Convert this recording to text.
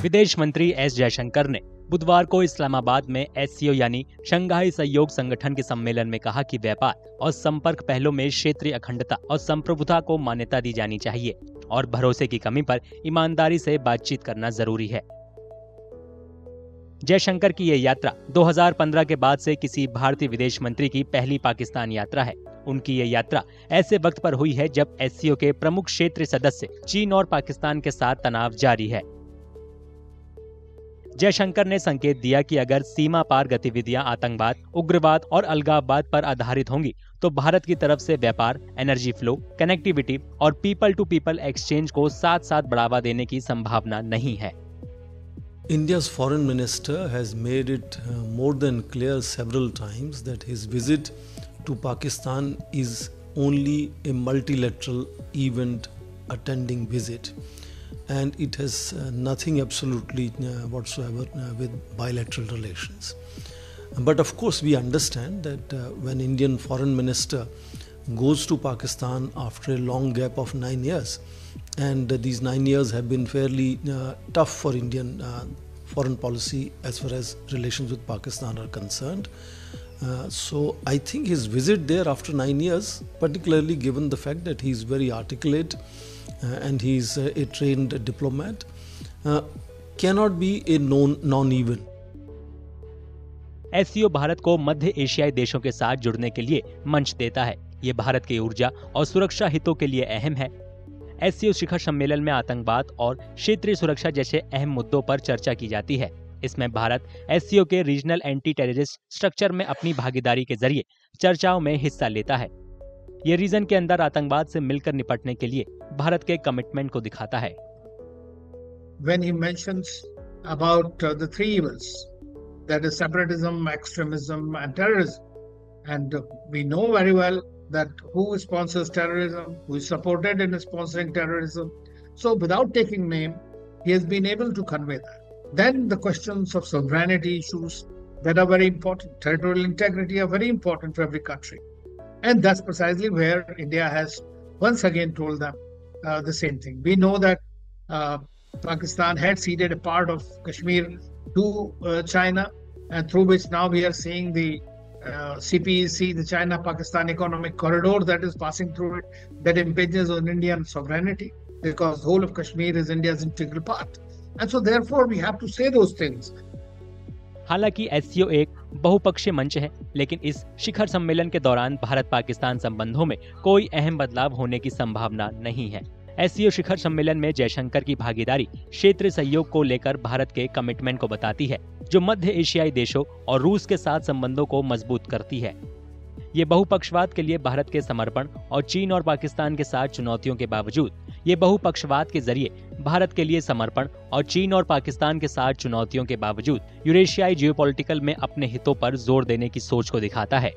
विदेश मंत्री एस जयशंकर ने बुधवार को इस्लामाबाद में एससीओ यानी शंघाई सहयोग संगठन के सम्मेलन में कहा कि व्यापार और संपर्क पहलों में क्षेत्रीय अखंडता और संप्रभुता को मान्यता दी जानी चाहिए और भरोसे की कमी पर ईमानदारी से बातचीत करना जरूरी है। जयशंकर की यह यात्रा 2015 के बाद से किसी भारतीय विदेश मंत्री की पहली पाकिस्तान यात्रा है। उनकी यह यात्रा ऐसे वक्त पर हुई है जब एससीओ के प्रमुख क्षेत्रीय सदस्य चीन और पाकिस्तान के साथ तनाव जारी है। जयशंकर ने संकेत दिया कि अगर सीमा पार गतिविधियां आतंकवाद, उग्रवाद और अलगाववाद पर आधारित होंगी तो भारत की तरफ से व्यापार, एनर्जी फ्लो, कनेक्टिविटी और पीपल टू पीपल एक्सचेंज को साथ साथ बढ़ावा देने की संभावना नहीं है। India's foreign minister has made it more than clear several times that his visit to Pakistan is only a multilateral event attending visit, and it has nothing absolutely whatsoever with bilateral relations. But of course we understand that when Indian foreign minister goes to Pakistan after a long gap of 9 years, and these 9 years have been fairly tough for Indian foreign policy as far as relations with Pakistan are concerned. So I think his visit there after 9 years, particularly given the fact that he is very articulate and he is a trained diplomat, cannot be a non-event. SCO Bharat को मध्य एशियाई देशों के साथ जुड़ने के लिए मंच देता है। ये भारत के ऊर्जा और सुरक्षा हितों के लिए अहम है। एससीओ शिखर सम्मेलन में आतंकवाद और क्षेत्रीय सुरक्षा जैसे अहम मुद्दों पर चर्चा की जाती है। इसमें भारत एससीओ के रीजनल एंटी टेररिस्ट स्ट्रक्चर में अपनी भागीदारी के जरिए चर्चाओं में हिस्सा लेता है। ये रीजन के अंदर आतंकवाद से मिलकर निपटने के लिए भारत के कमिटमेंट को दिखाता है। When he mentions about the three evils, that is separatism, extremism and terrorism, and we know very well that who sponsors terrorism, who is supported in sponsoring terrorism. So without taking name, he has been able to convey that. Then the questions of sovereignty issues that are very important, territorial integrity are very important for every country. And that's precisely where India has once again told them the same thing. We know that Pakistan had ceded a part of Kashmir to China, and through which now we are seeing the CPEC, the China-Pakistan Economic Corridor that is passing through it, that impinges on Indian sovereignty because the whole of Kashmir is India's integral part. And so therefore we have to say those things. हालांकि SCO एक बहुपक्षीय मंच है, लेकिन इस शिखर सम्मेलन के दौरान भारत-पाकिस्तान संबंधों में कोई अहम बदलाव होने की संभावना नहीं है। एससीओ शिखर सम्मेलन में जयशंकर की भागीदारी क्षेत्रीय सहयोग को लेकर भारत के कमिटमेंट को बताती है, जो मध्य एशियाई देशों और रूस के साथ संबंधों को मजबूत करती है। ये बहुपक्षवाद के लिए भारत के समर्पण और चीन और पाकिस्तान के साथ चुनौतियों के बावजूद ये बहुपक्षवाद के जरिए भारत के लिए समर्पण और चीन और पाकिस्तान के साथ चुनौतियों के बावजूद यूरेशियाई जियोपॉलिटिकल में अपने हितों पर जोर देने की सोच को दिखाता है।